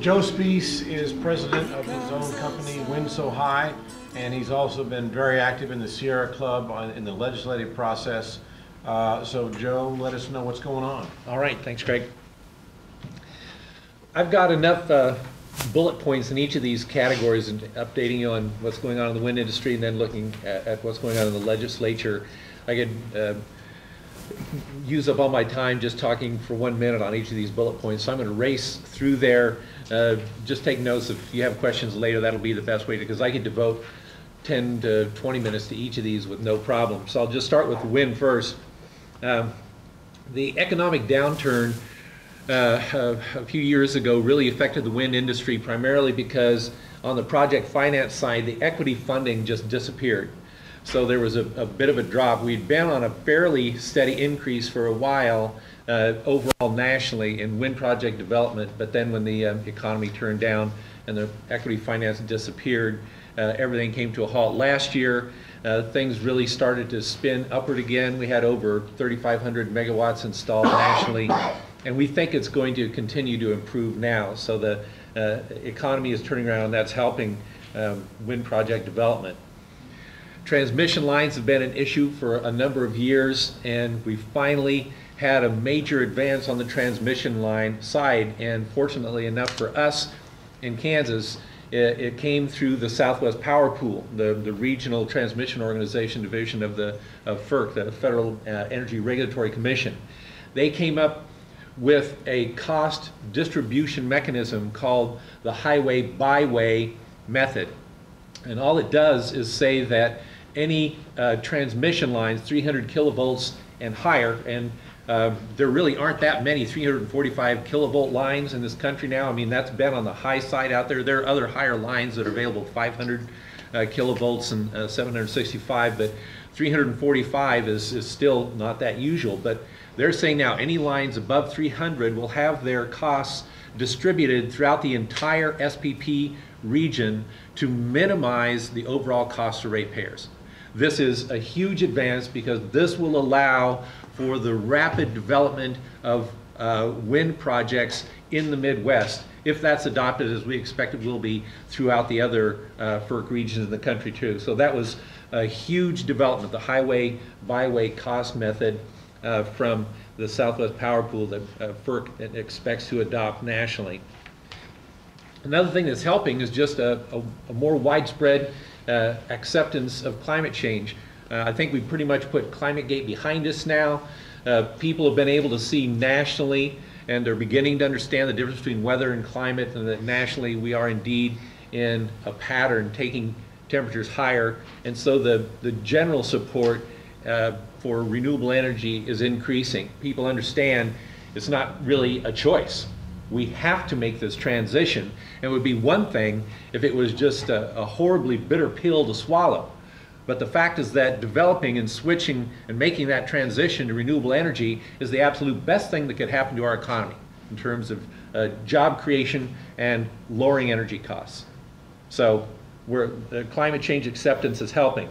Joe Spees is president of his own company, Wind So High, and he's also been very active in the Sierra Club in the legislative process. So Joe, let us know what's going on. All right, thanks, Greg. I've got enough bullet points in each of these categories and updating you on what's going on in the wind industry and then looking at what's going on in the legislature. I could use up all my time just talking for 1 minute on each of these bullet points, so I'm going to race through there. Just take notes. If you have questions later, that'll be the best way, because I could devote 10 to 20 minutes to each of these with no problem. So I'll just start with the wind first. The economic downturn a few years ago really affected the wind industry, primarily because on the project finance side, the equity funding just disappeared. So there was a bit of a drop. We'd been on a fairly steady increase for a while overall nationally in wind project development, but then when the economy turned down and the equity finance disappeared, everything came to a halt. Last year, things really started to spin upward again. We had over 3,500 megawatts installed nationally, and we think it's going to continue to improve now. So the economy is turning around, and that's helping wind project development. Transmission lines have been an issue for a number of years, and we finally had a major advance on the transmission line side, and fortunately enough for us in Kansas, it came through the Southwest Power Pool, the regional transmission organization division of FERC, the Federal Energy Regulatory Commission. They came up with a cost distribution mechanism called the highway byway method. And all it does is say that any transmission lines 300 kilovolts and higher, and there really aren't that many 345 kilovolt lines in this country now. I mean, that's been on the high side out there. There are other higher lines that are available, 500 kilovolts and 765, but 345 is still not that usual. But they're saying now any lines above 300 will have their costs distributed throughout the entire SPP region to minimize the overall cost to ratepayers. This is a huge advance because this will allow for the rapid development of wind projects in the Midwest, if that's adopted as we expect it will be throughout the other FERC regions in the country too. So that was a huge development, the highway byway cost method from the Southwest Power Pool that FERC expects to adopt nationally. Another thing that's helping is just a more widespread acceptance of climate change. I think we've pretty much put ClimateGate behind us now. People have been able to see nationally, and they're beginning to understand the difference between weather and climate, and that nationally we are indeed in a pattern taking temperatures higher. And so the general support for renewable energy is increasing. People understand it's not really a choice. We have to make this transition. It would be one thing if it was just a horribly bitter pill to swallow. But the fact is that developing and switching and making that transition to renewable energy is the absolute best thing that could happen to our economy in terms of job creation and lowering energy costs. So climate change acceptance is helping.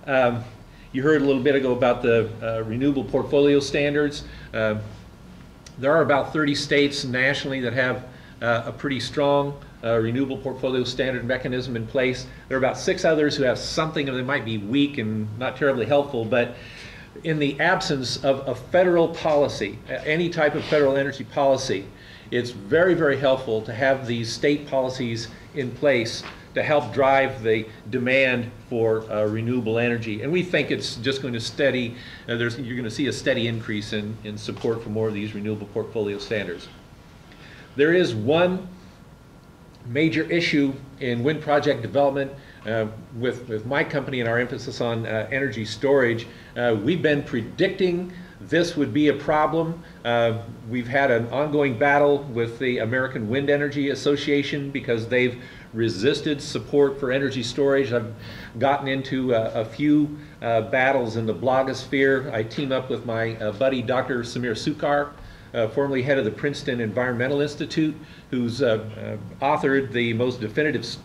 You heard a little bit ago about the renewable portfolio standards. There are about 30 states nationally that have a pretty strong renewable portfolio standard mechanism in place. There are about 6 others who have something that might be weak and not terribly helpful, but in the absence of a federal policy, any type of federal energy policy, it's very, very helpful to have these state policies in place to help drive the demand for renewable energy. And we think it's just going to steady, you're going to see a steady increase in support for more of these renewable portfolio standards. There is one major issue in wind project development with my company and our emphasis on energy storage. We've been predicting this would be a problem. We've had an ongoing battle with the American Wind Energy Association because they've resisted support for energy storage. I've gotten into a few battles in the blogosphere. I team up with my buddy Dr. Samir Sukar, formerly head of the Princeton Environmental Institute, who's authored the most definitive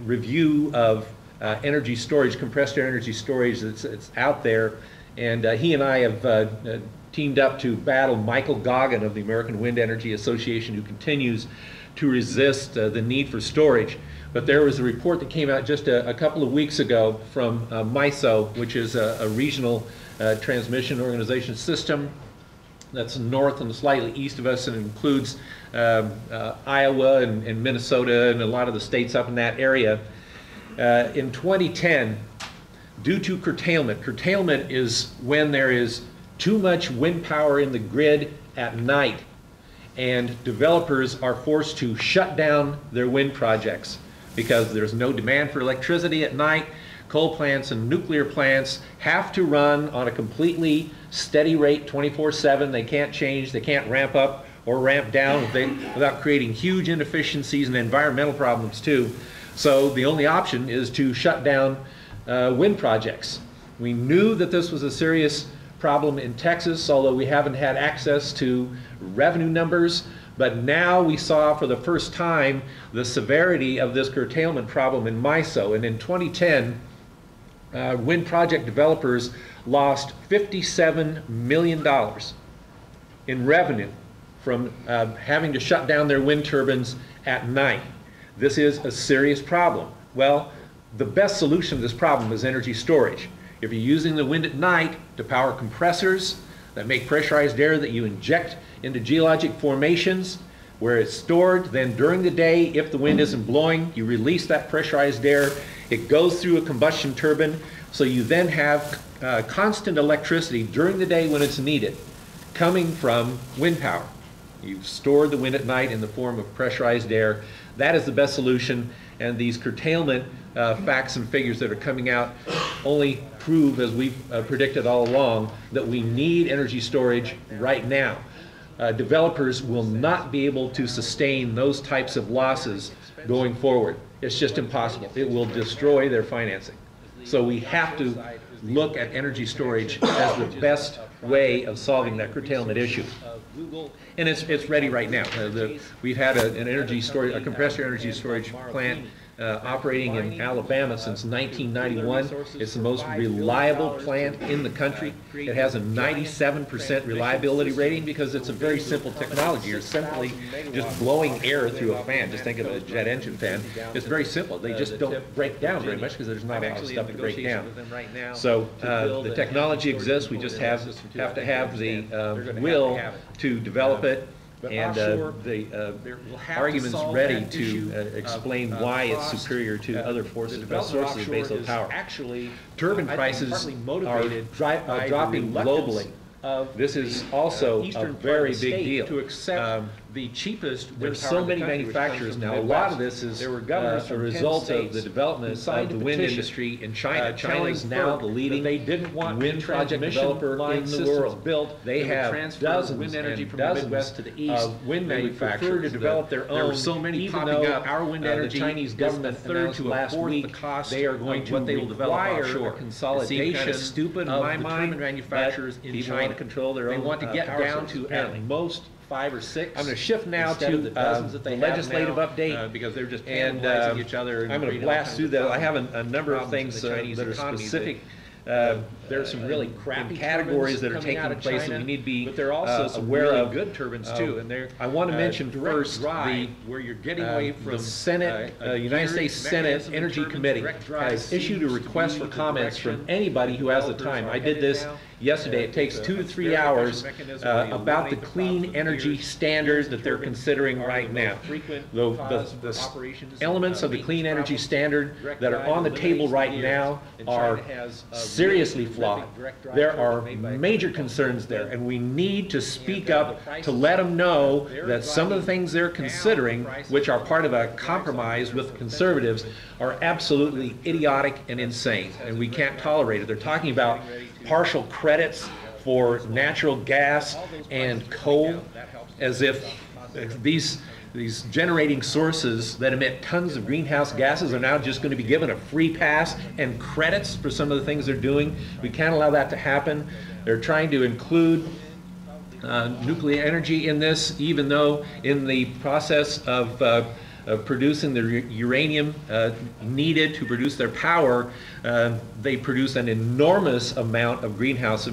review of energy storage, compressed air energy storage that's out there. And he and I have teamed up to battle Michael Goggin of the American Wind Energy Association, who continues to resist the need for storage. But there was a report that came out just a couple of weeks ago from MISO, which is a regional transmission organization system that's north and slightly east of us, and it includes Iowa and Minnesota and a lot of the states up in that area. In 2010, due to curtailment, curtailment is when there is too much wind power in the grid at night, and developers are forced to shut down their wind projects because there's no demand for electricity at night. Coal plants and nuclear plants have to run on a completely steady rate 24/7. They can't change, they can't ramp up or ramp down without creating huge inefficiencies and environmental problems too. So the only option is to shut down wind projects. We knew that this was a serious problem in Texas, although we haven't had access to revenue numbers. But now we saw for the first time the severity of this curtailment problem in MISO. And in 2010, wind project developers lost $57 million in revenue from having to shut down their wind turbines at night. This is a serious problem. Well, the best solution to this problem is energy storage. If you're using the wind at night to power compressors that make pressurized air that you inject into geologic formations where it's stored, then during the day, if the wind isn't blowing, you release that pressurized air. It goes through a combustion turbine, so you then have constant electricity during the day when it's needed, coming from wind power. You've stored the wind at night in the form of pressurized air. That is the best solution, and these curtailment facts and figures that are coming out only prove, as we've predicted all along, that we need energy storage right now. Developers will not be able to sustain those types of losses going forward. It's just impossible. It will destroy their financing. So we have to look at energy storage as the best way of solving that curtailment issue. And it's ready right now. We've had a compressor energy storage plant operating in Alabama since 1991. It's the most reliable plant in the country. It has a 97% reliability rating because it's a very simple technology. You're simply just blowing air through a fan. Just think of a jet engine fan. It's very simple. They just don't break down very much because there's not a lot of stuff to break down. So the technology exists. We just have to have the will to develop it. And the argument's ready to explain why it's superior to other sources of baseload power. Turbine prices are dropping globally. This is also a very big deal. To accept the cheapest. There's so many manufacturers now. A lot of this is a result of the development of the wind industry in China. China is now the leading wind project developer in the world. They have dozens and dozens of wind manufacturers to develop their own. There were so many popping up. Our wind energy, the Chinese government announced last week they are going to require consolidation. Stupid in my mind. Manufacturers in China control their own. They want to get down to at most 5 or 6. I'm going to shift now to the legislative update because they're just cannibalizing each other. I'm going to blast through that. I have a number of things that are specific. There's some really crappy categories that are taking place that we need to be but there are also some aware really of good turbines too. And I want to mention first where you're getting away from the Senate, United States Senate Energy Committee has issued a request for comments from anybody who has the time. I did this yesterday. It takes 2 to 3 hours about the clean energy standards that they're considering right now. The elements of the clean energy standard that are on the table right now are seriously flawed. There are major concerns there, and we need to speak up to let them know that some of the things they're considering, which are part of a compromise with conservatives, are absolutely idiotic and insane, and we can't tolerate it. They're talking about partial credits for natural gas and coal, as if these generating sources that emit tons of greenhouse gases are now just going to be given a free pass and credits for some of the things they're doing. We can't allow that to happen. They're trying to include nuclear energy in this, even though in the process of of producing the uranium needed to produce their power, they produce an enormous amount of greenhouse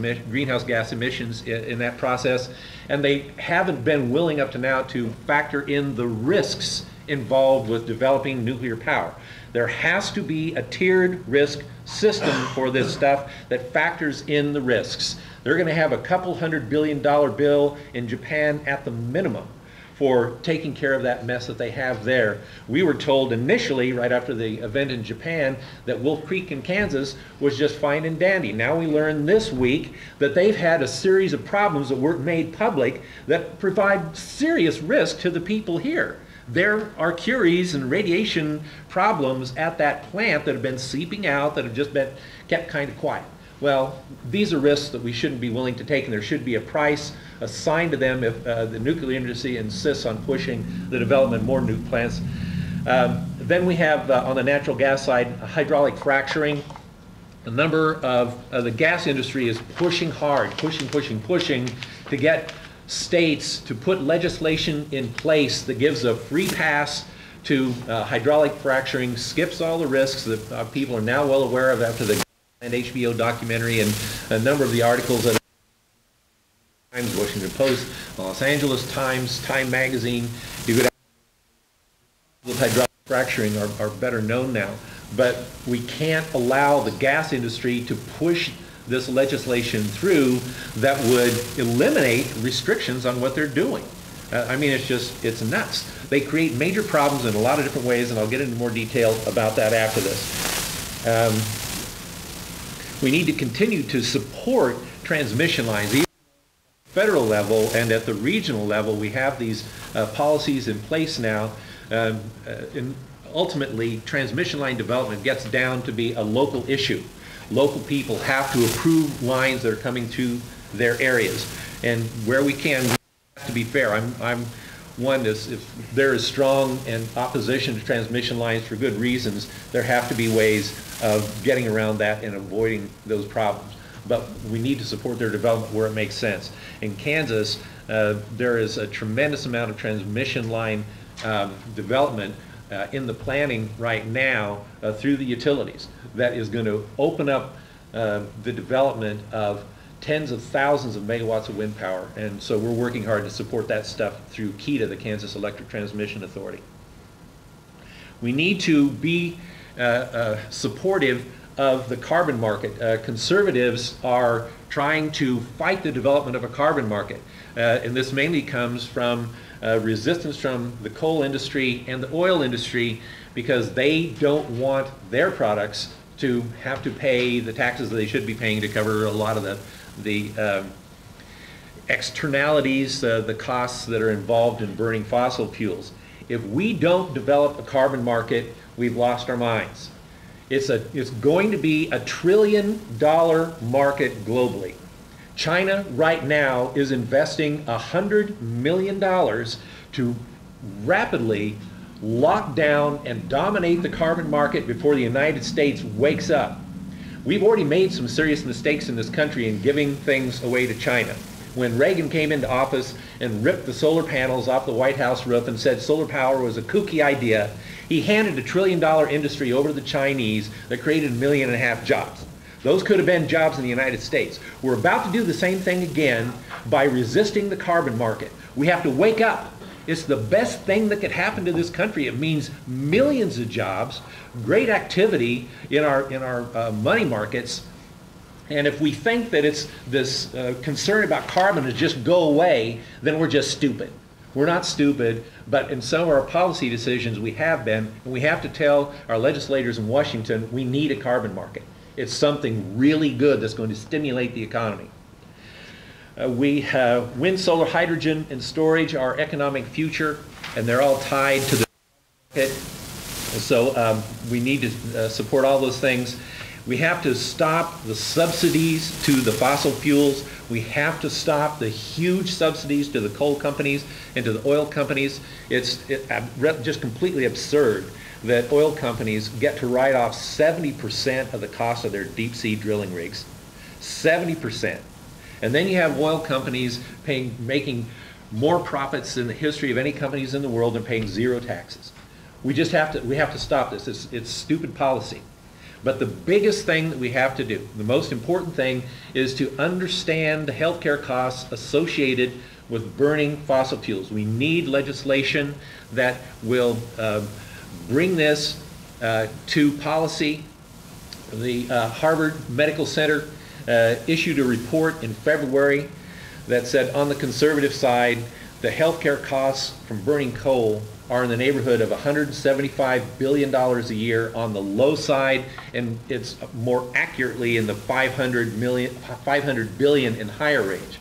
gas emissions in that process, and they haven't been willing up to now to factor in the risks involved with developing nuclear power. There has to be a tiered risk system for this stuff that factors in the risks. They're going to have a couple $100 billion bill in Japan at the minimum for taking care of that mess that they have there. We were told initially, right after the event in Japan, that Wolf Creek in Kansas was just fine and dandy. Now we learn this week that they've had a series of problems that weren't made public that provide serious risk to the people here. There are curies and radiation problems at that plant that have been seeping out, that have just been kept kind of quiet. Well, these are risks that we shouldn't be willing to take, and there should be a price assigned to them if the nuclear industry insists on pushing the development of more nuke plants. Then we have, on the natural gas side, hydraulic fracturing. A number of the gas industry is pushing hard, pushing to get states to put legislation in place that gives a free pass to hydraulic fracturing, skips all the risks that people are now well aware of after the HBO documentary and a number of the articles that Times, Washington Post, Los Angeles Times, Time Magazine. You could with hydraulic fracturing are better known now, but we can't allow the gas industry to push this legislation through that would eliminate restrictions on what they're doing. I mean, it's nuts. They create major problems in a lot of different ways, and I'll get into more detail about that after this. We need to continue to support transmission lines. Even at the federal level and at the regional level, we have these policies in place now. And ultimately, transmission line development gets down to be a local issue. Local people have to approve lines that are coming to their areas, and where we can, we have to be fair. I'm one is, if there is strong and opposition to transmission lines for good reasons, there have to be ways of getting around that and avoiding those problems. But we need to support their development where it makes sense. In Kansas, there is a tremendous amount of transmission line development in the planning right now through the utilities that is going to open up the development of tens of thousands of megawatts of wind power, and so we're working hard to support that stuff through KETA, the Kansas Electric Transmission Authority. We need to be supportive of the carbon market. Conservatives are trying to fight the development of a carbon market, and this mainly comes from resistance from the coal industry and the oil industry, because they don't want their products to have to pay the taxes that they should be paying to cover a lot of the externalities, the costs that are involved in burning fossil fuels. If we don't develop a carbon market, we've lost our minds. It's going to be $1 trillion market globally. China right now is investing $100 million to rapidly lock down and dominate the carbon market before the United States wakes up. We've already made some serious mistakes in this country in giving things away to China. When Reagan came into office and ripped the solar panels off the White House roof and said solar power was a kooky idea, he handed $1 trillion industry over to the Chinese that created 1.5 million jobs. Those could have been jobs in the United States. We're about to do the same thing again by resisting the carbon market. We have to wake up. It's the best thing that could happen to this country. It means millions of jobs, great activity in our money markets. And if we think that it's this concern about carbon to just go away, then we're just stupid. We're not stupid, but in some of our policy decisions we have been, and we have to tell our legislators in Washington we need a carbon market. It's something really good that's going to stimulate the economy. We have wind, solar, hydrogen, and storage, our economic future, and they're all tied to the market. So we need to support all those things. We have to stop the subsidies to the fossil fuels. We have to stop the huge subsidies to the coal companies and to the oil companies. It's just completely absurd that oil companies get to write off 70% of the cost of their deep sea drilling rigs. 70%. And then you have oil companies making more profits in the history of any companies in the world and paying zero taxes. we have to stop this. It's stupid policy. But the biggest thing that we have to do, the most important thing, is to understand the healthcare costs associated with burning fossil fuels. We need legislation that will bring this to policy. The Harvard Medical Center issued a report in February that said on the conservative side, the healthcare costs from burning coal are in the neighborhood of $175 billion a year on the low side, and it's more accurately in the 500 billion and higher range.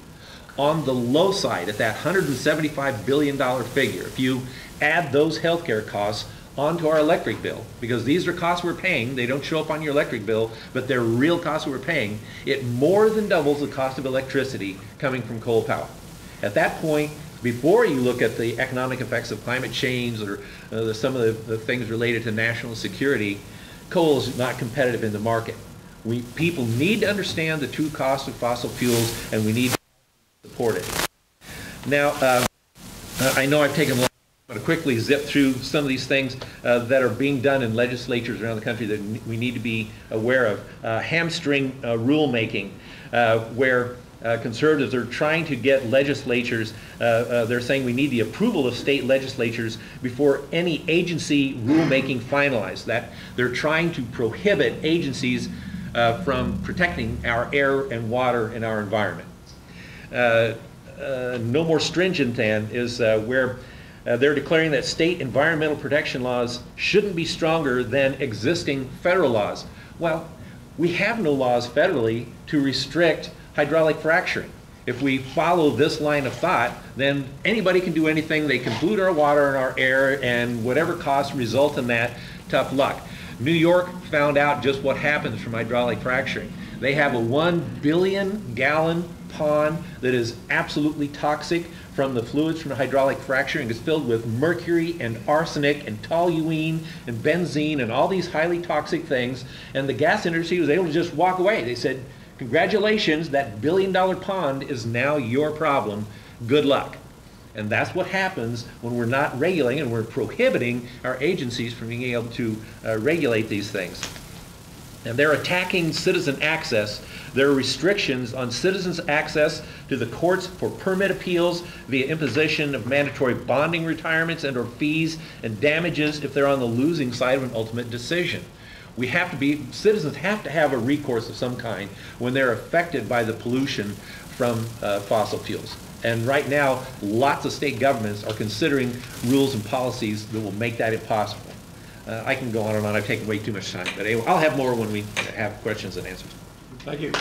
On the low side, at that $175 billion figure, if you add those healthcare costs onto our electric bill, because these are costs we're paying, they don't show up on your electric bill, but they're real costs we're paying, it more than doubles the cost of electricity coming from coal power. At that point, before you look at the economic effects of climate change or some of the things related to national security, coal is not competitive in the market. People need to understand the true cost of fossil fuels, and we need to support it. Now, I know I've taken a long time, but to quickly zip through some of these things that are being done in legislatures around the country that we need to be aware of. Hamstring rulemaking, where conservatives are trying to get legislatures, they're saying we need the approval of state legislatures before any agency rulemaking finalized. That they're trying to prohibit agencies from protecting our air and water and our environment. No more stringent than is where they're declaring that state environmental protection laws shouldn't be stronger than existing federal laws. Well, we have no laws federally to restrict hydraulic fracturing. If we follow this line of thought, then anybody can do anything. They can pollute our water and our air, and whatever costs result in that, tough luck. New York found out just what happens from hydraulic fracturing. They have a 1 billion gallon pond that is absolutely toxic from the fluids from the hydraulic fracturing. It's filled with mercury and arsenic and toluene and benzene and all these highly toxic things, and the gas industry was able to just walk away. They said, congratulations, that billion-dollar pond is now your problem. Good luck. And that's what happens when we're not regulating and we're prohibiting our agencies from being able to regulate these things. And they're attacking citizen access. There are restrictions on citizens' access to the courts for permit appeals via imposition of mandatory bonding retirements and or fees and damages if they're on the losing side of an ultimate decision. Citizens have to have a recourse of some kind when they're affected by the pollution from fossil fuels. And right now, lots of state governments are considering rules and policies that will make that impossible. I can go on and on. I've taken way too much time, but anyway, I'll have more when we have questions and answers. Thank you.